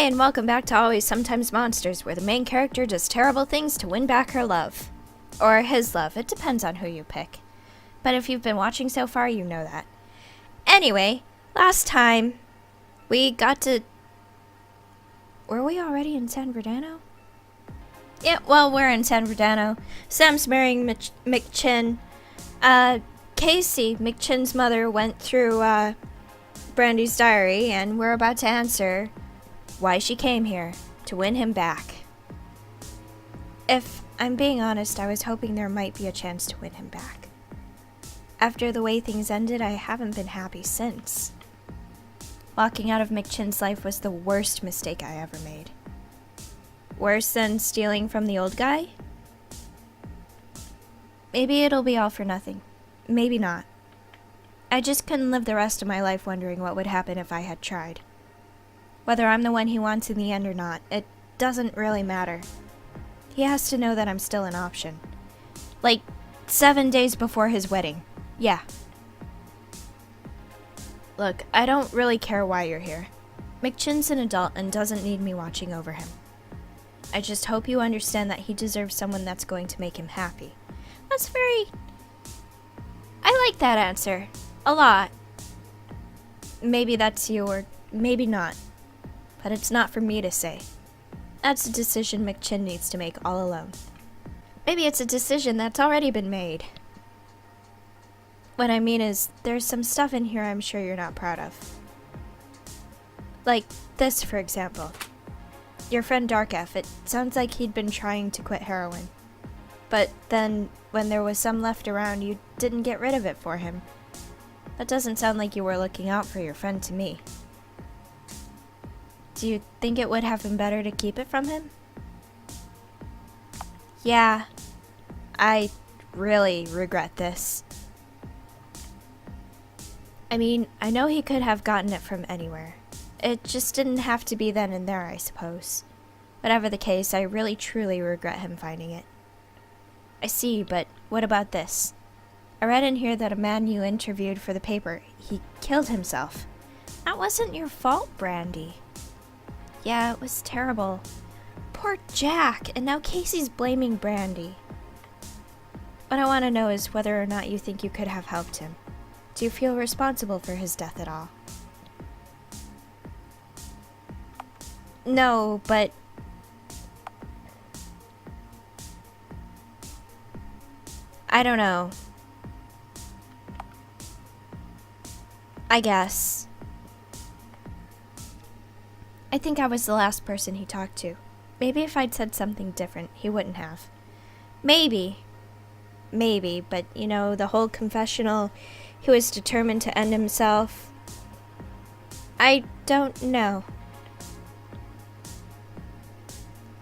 and welcome back to Always Sometimes Monsters, where the main character does terrible things to win back her love. Or his love, it depends on who you pick. But if you've been watching so far, you know that. Anyway, last time, we got to... Were we already in San Bernardino? Yeah, well, we're in San Bernardino. Sam's marrying McChin. Casey, McChin's mother, went through, Brandy's diary, and we're about to answer why she came here, to win him back. If I'm being honest, I was hoping there might be a chance to win him back. After the way things ended, I haven't been happy since. Walking out of McChin's life was the worst mistake I ever made. Worse than stealing from the old guy? Maybe it'll be all for nothing. Maybe not. I just couldn't live the rest of my life wondering what would happen if I had tried. Whether I'm the one he wants in the end or not, it doesn't really matter. He has to know that I'm still an option. Like, 7 days before his wedding. Yeah. Look, I don't really care why you're here. McChin's an adult and doesn't need me watching over him. I just hope you understand that he deserves someone that's going to make him happy. That's very... I like that answer. A lot. Maybe that's you, or maybe not. But it's not for me to say. That's a decision McChin needs to make all alone. Maybe it's a decision that's already been made. What I mean is, there's some stuff in here I'm sure you're not proud of. Like this, for example. Your friend Dark F, it sounds like he'd been trying to quit heroin. But then, when there was some left around, you didn't get rid of it for him. That doesn't sound like you were looking out for your friend to me. Do you think it would have been better to keep it from him? Yeah, I really regret this. I mean, I know he could have gotten it from anywhere. It just didn't have to be then and there, I suppose. Whatever the case, I really truly regret him finding it. I see, but what about this? I read in here that a man you interviewed for the paper, he killed himself. That wasn't your fault, Brandy. Yeah, it was terrible. Poor Jack, and now Casey's blaming Brandy. What I want to know is whether or not you think you could have helped him. Do you feel responsible for his death at all? No, but... I don't know. I guess. I think I was the last person he talked to. Maybe if I'd said something different, he wouldn't have. Maybe. Maybe, but you know, the whole confessional, he was determined to end himself. I don't know.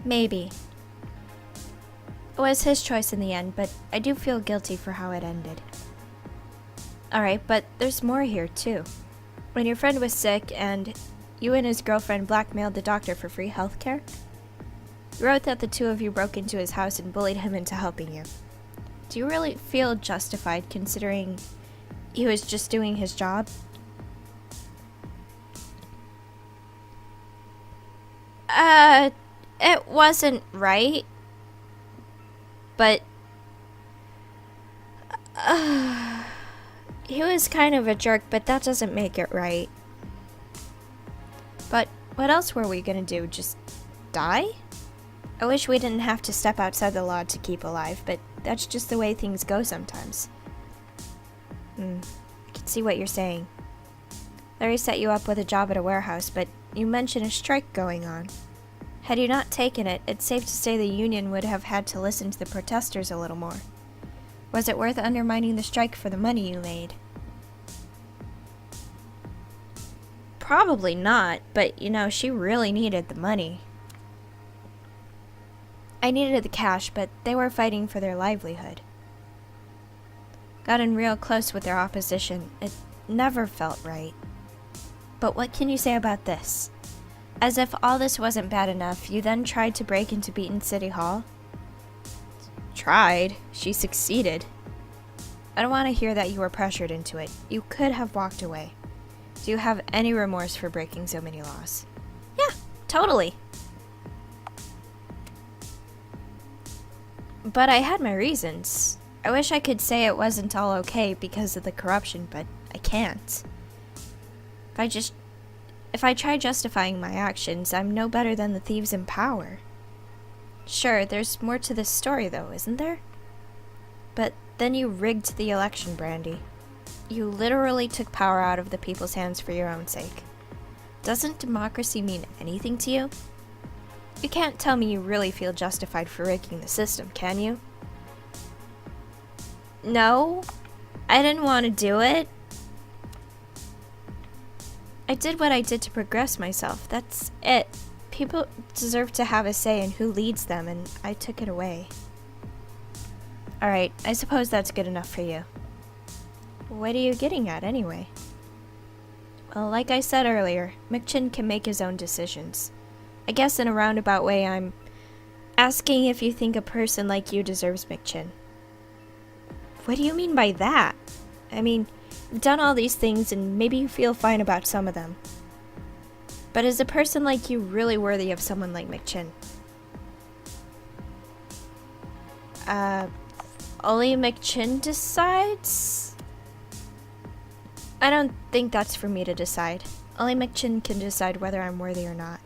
Maybe. It was his choice in the end, but I do feel guilty for how it ended. Alright, but there's more here too. When your friend was sick and you and his girlfriend blackmailed the doctor for free healthcare, you wrote that the two of you broke into his house and bullied him into helping you. Do you really feel justified considering he was just doing his job? It wasn't right. But... he was kind of a jerk, but that doesn't make it right. But what else were we gonna do? Just die? I wish we didn't have to step outside the law to keep alive, but that's just the way things go sometimes. I can see what you're saying. Larry set you up with a job at a warehouse, but you mentioned a strike going on. Had you not taken it, it's safe to say the union would have had to listen to the protesters a little more. Was it worth undermining the strike for the money you made? Probably not, but you know, she really needed the money. I needed the cash, but they were fighting for their livelihood. Got in real close with their opposition. It never felt right. But what can you say about this? As if all this wasn't bad enough, you then tried to break into Beaton City Hall? Tried. She succeeded. I don't want to hear that you were pressured into it. You could have walked away. Do you have any remorse for breaking so many laws? Yeah, Totally. But I had my reasons. I wish I could say it wasn't all okay because of the corruption, but I can't. If I try justifying my actions, I'm no better than the thieves in power. Sure, there's more to this story though, isn't there? But then you rigged the election, Brandy. You literally took power out of the people's hands for your own sake. Doesn't democracy mean anything to you? You can't tell me you really feel justified for rigging the system, can you? No, I didn't want to do it. I did what I did to progress myself, that's it. People deserve to have a say in who leads them, and I took it away. Alright, I suppose that's good enough for you. What are you getting at, anyway? Well, like I said earlier, McChin can make his own decisions. I guess in a roundabout way, I'm asking if you think a person like you deserves McChin. What do you mean by that? I mean, you've done all these things and maybe you feel fine about some of them. But is a person like you really worthy of someone like McChin? Only McChin decides? I don't think that's for me to decide. Only McChin can decide whether I'm worthy or not.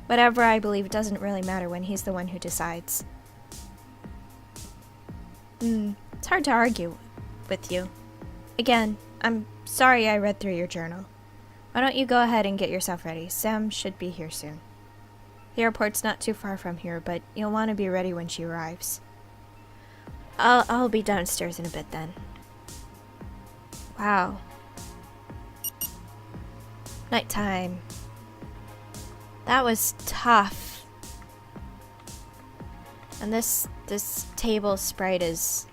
Whatever I believe doesn't really matter when he's the one who decides. It's hard to argue with you. Again, I'm sorry I read through your journal. Why don't you go ahead and get yourself ready? Sam should be here soon. The airport's not too far from here, but you'll want to be ready when she arrives. I'll be downstairs in a bit then. Wow. Nighttime. That was tough. And this table sprite is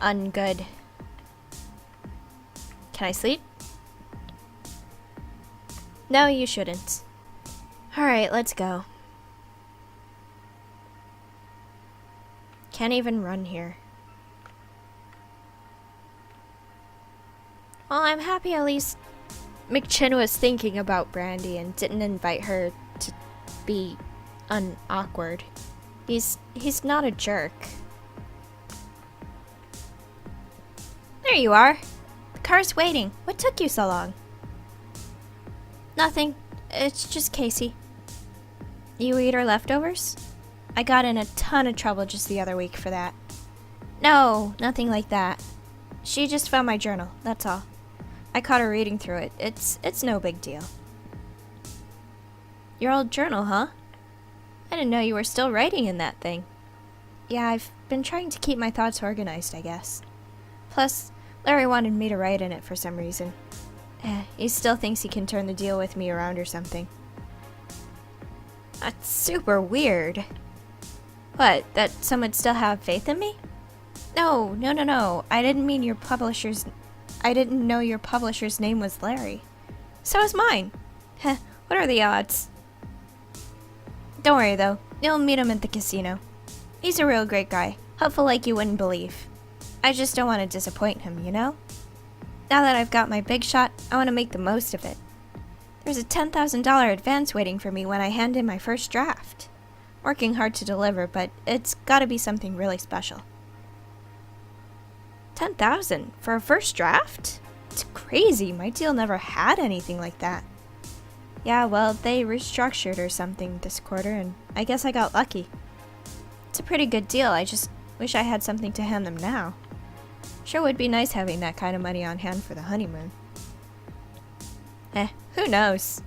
ungood. Can I sleep? No, you shouldn't. Alright, let's go. Can't even run here. Well, I'm happy at least McChin was thinking about Brandy and didn't invite her to be awkward. He's not a jerk. There you are. The car's waiting. What took you so long? Nothing. It's just Casey. You eat her leftovers? I got in a ton of trouble just the other week for that. No, nothing like that. She just found my journal, that's all. I caught her reading through it. It's no big deal. Your old journal, huh? I didn't know you were still writing in that thing. Yeah, I've been trying to keep my thoughts organized, I guess. Plus, Larry wanted me to write in it for some reason. He still thinks he can turn the deal with me around or something. That's super weird. What, that some would still have faith in me? No. I didn't mean your publisher's... I didn't know your publisher's name was Larry. So is mine. Heh, what are the odds? Don't worry though, you'll meet him at the casino. He's a real great guy, helpful like you wouldn't believe. I just don't want to disappoint him, you know? Now that I've got my big shot, I want to make the most of it. There's a $10,000 advance waiting for me when I hand in my first draft. Working hard to deliver, but it's gotta be something really special. 10,000 for a first draft? It's crazy, my deal never had anything like that. Yeah, well, they restructured or something this quarter, and I guess I got lucky. It's a pretty good deal, I just wish I had something to hand them now. Sure would be nice having that kind of money on hand for the honeymoon. Who knows?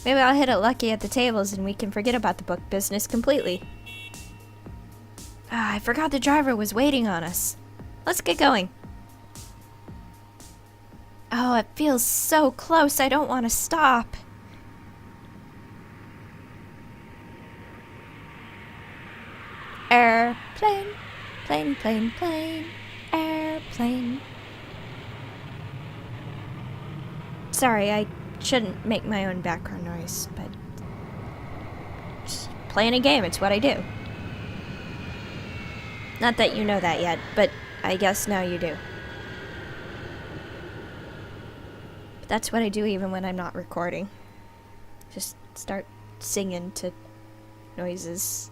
Maybe I'll hit it lucky at the tables and we can forget about the book business completely. I forgot the driver was waiting on us. Let's get going. Oh, it feels so close, I don't want to stop. Airplane, plane, airplane. Sorry, I shouldn't make my own background noise, but just playing a game, it's what I do. Not that you know that yet, but I guess now you do. But that's what I do even when I'm not recording. Just start singing to noises.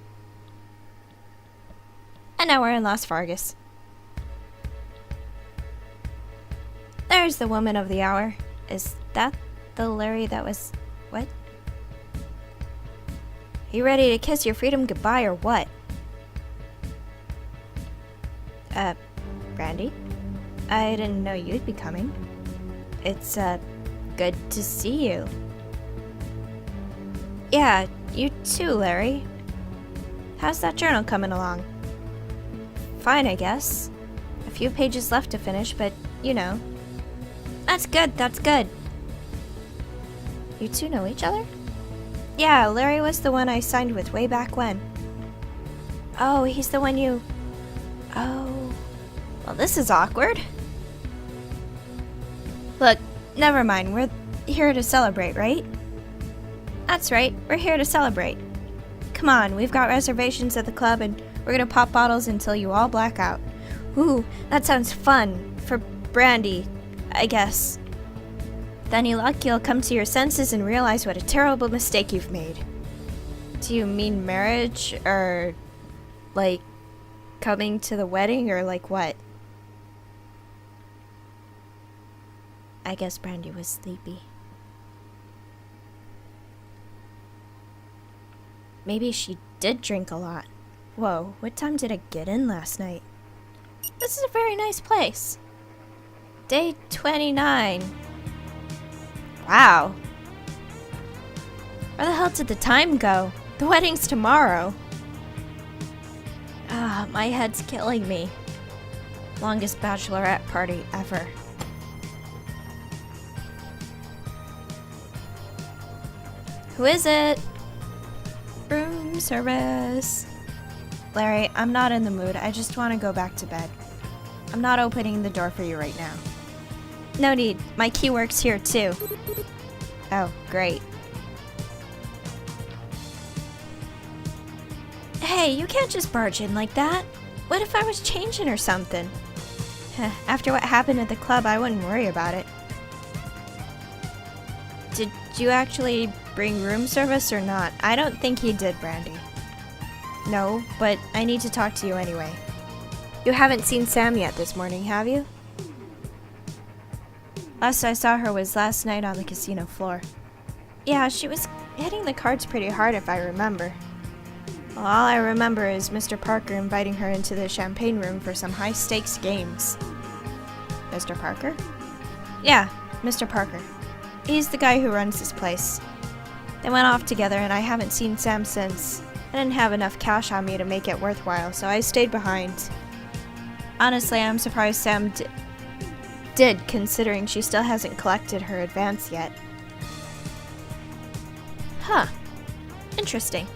And now we're in Las Vargas. There's the woman of the hour. Is that the Larry that was... what? You ready to kiss your freedom goodbye or what? Brandy? I didn't know you'd be coming. It's, good to see you. Yeah, you too, Larry. How's that journal coming along? Fine, I guess. A few pages left to finish, but, you know. That's good, that's good. You two know each other? Yeah, Larry was the one I signed with way back when. Oh, he's the one you... Oh... Well, this is awkward. Look, never mind, we're here to celebrate, right? That's right, we're here to celebrate. Come on, we've got reservations at the club and we're gonna pop bottles until you all black out. Ooh, that sounds fun. For Brandy, I guess. With any luck, you'll come to your senses and realize what a terrible mistake you've made. Do you mean marriage, or, like, coming to the wedding, or like what? I guess Brandy was sleepy. Maybe she did drink a lot. Whoa, what time did I get in last night? This is a very nice place. Day 29. Wow. Where the hell did the time go? The wedding's tomorrow. Ah, my head's killing me. Longest bachelorette party ever. Who is it? Room service. Larry, I'm not in the mood. I just want to go back to bed. I'm not opening the door for you right now. No need. My key works here too. Oh, great. Hey, you can't just barge in like that. What if I was changing or something? After what happened at the club, I wouldn't worry about it. Did you actually bring room service or not? I don't think he did, Brandy. No, but I need to talk to you anyway. You haven't seen Sam yet this morning, have you? Last I saw her was last night on the casino floor. Yeah, she was hitting the cards pretty hard if I remember. Well, all I remember is Mr. Parker inviting her into the champagne room for some high-stakes games. Mr. Parker? Yeah, Mr. Parker. He's the guy who runs this place. They went off together and I haven't seen Sam since. I didn't have enough cash on me to make it worthwhile, so I stayed behind. Honestly, I'm surprised Sam did, considering she still hasn't collected her advance yet. Huh. Interesting.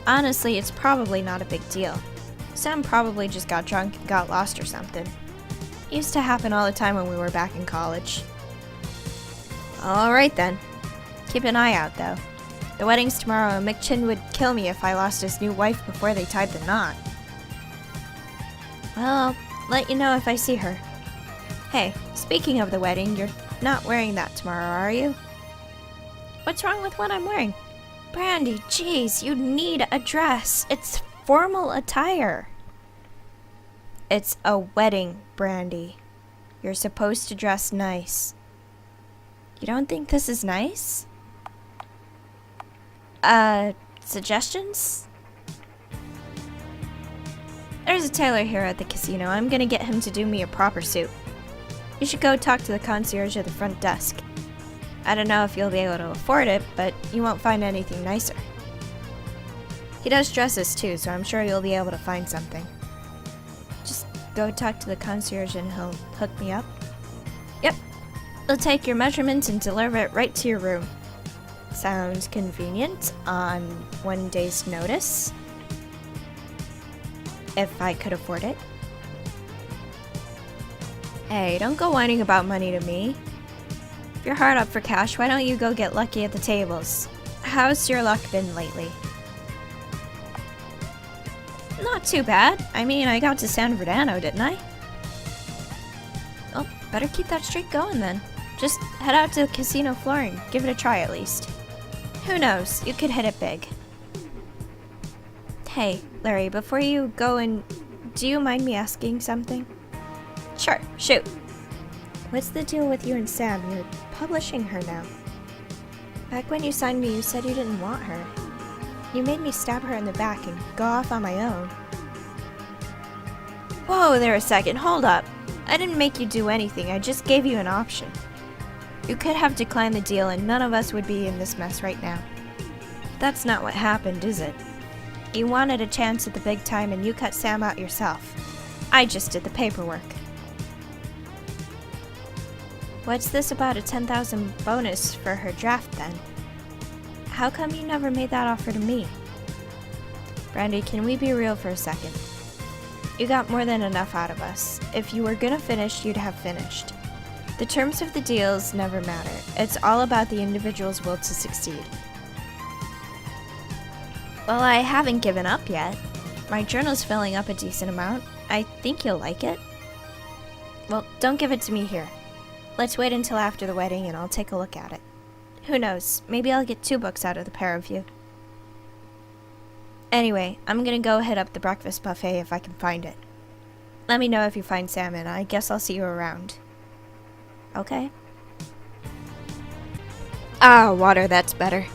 Honestly, it's probably not a big deal. Sam probably just got drunk and got lost or something. It used to happen all the time when we were back in college. Alright then. Keep an eye out, though. The wedding's tomorrow, and McChin would kill me if I lost his new wife before they tied the knot. Well, I'll let you know if I see her. Hey, speaking of the wedding, you're not wearing that tomorrow, are you? What's wrong with what I'm wearing? Brandy, jeez, you need a dress. It's formal attire. It's a wedding, Brandy. You're supposed to dress nice. You don't think this is nice? Suggestions? There's a tailor here at the casino. I'm gonna get him to do me a proper suit. You should go talk to the concierge at the front desk. I don't know if you'll be able to afford it, but you won't find anything nicer. He does dresses too, so I'm sure you'll be able to find something. Just go talk to the concierge and he'll hook me up. Yep. He'll take your measurements and deliver it right to your room. Sounds convenient on 1 day's notice. If I could afford it. Hey, don't go whining about money to me. If you're hard up for cash, why don't you go get lucky at the tables? How's your luck been lately? Not too bad. I mean, I got to San Bernardino, didn't I? Well, better keep that streak going then. Just head out to the casino floor and give it a try at least. Who knows? You could hit it big. Hey, Larry, before you go in, do you mind me asking something? Sure, shoot. What's the deal with you and Sam? You're publishing her now. Back when you signed me, you said you didn't want her. You made me stab her in the back and go off on my own. Whoa there a second, hold up. I didn't make you do anything, I just gave you an option. You could have declined the deal and none of us would be in this mess right now. That's not what happened, is it? You wanted a chance at the big time and you cut Sam out yourself. I just did the paperwork. What's this about a 10,000 bonus for her draft then? How come you never made that offer to me? Brandy, can we be real for a second? You got more than enough out of us. If you were gonna finish, you'd have finished. The terms of the deals never matter. It's all about the individual's will to succeed. Well, I haven't given up yet. My journal's filling up a decent amount. I think you'll like it. Well, don't give it to me here. Let's wait until after the wedding and I'll take a look at it. Who knows, maybe I'll get 2 books out of the pair of you. Anyway, I'm gonna go hit up the breakfast buffet if I can find it. Let me know if you find Sam and I guess I'll see you around. Okay? Ah, water, that's better.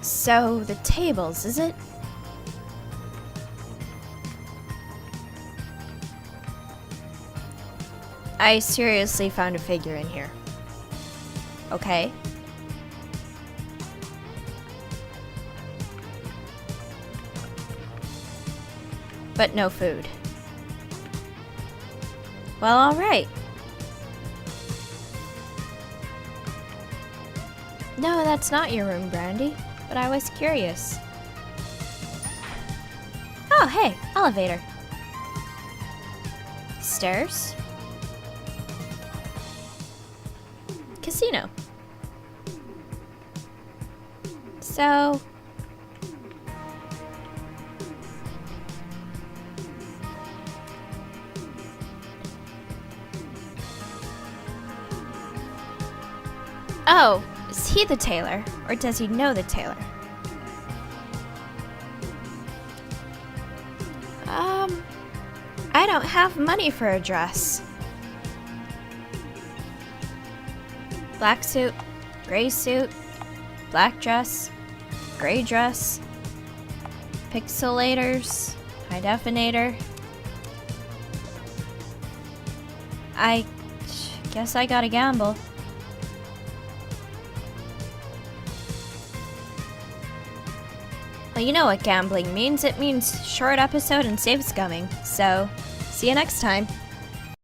So, the tables, is it? I seriously found a figure in here. Okay. But no food. Well, alright. No, that's not your room, Brandy. But I was curious. Oh, hey, elevator. Stairs? Casino. So... Oh, is he the tailor? Or does he know the tailor? I don't have money for a dress. Black suit, gray suit, black dress, gray dress, pixelators, high definator. I guess I gotta gamble. Well, you know what gambling means. It means short episode and save scumming. So, see you next time.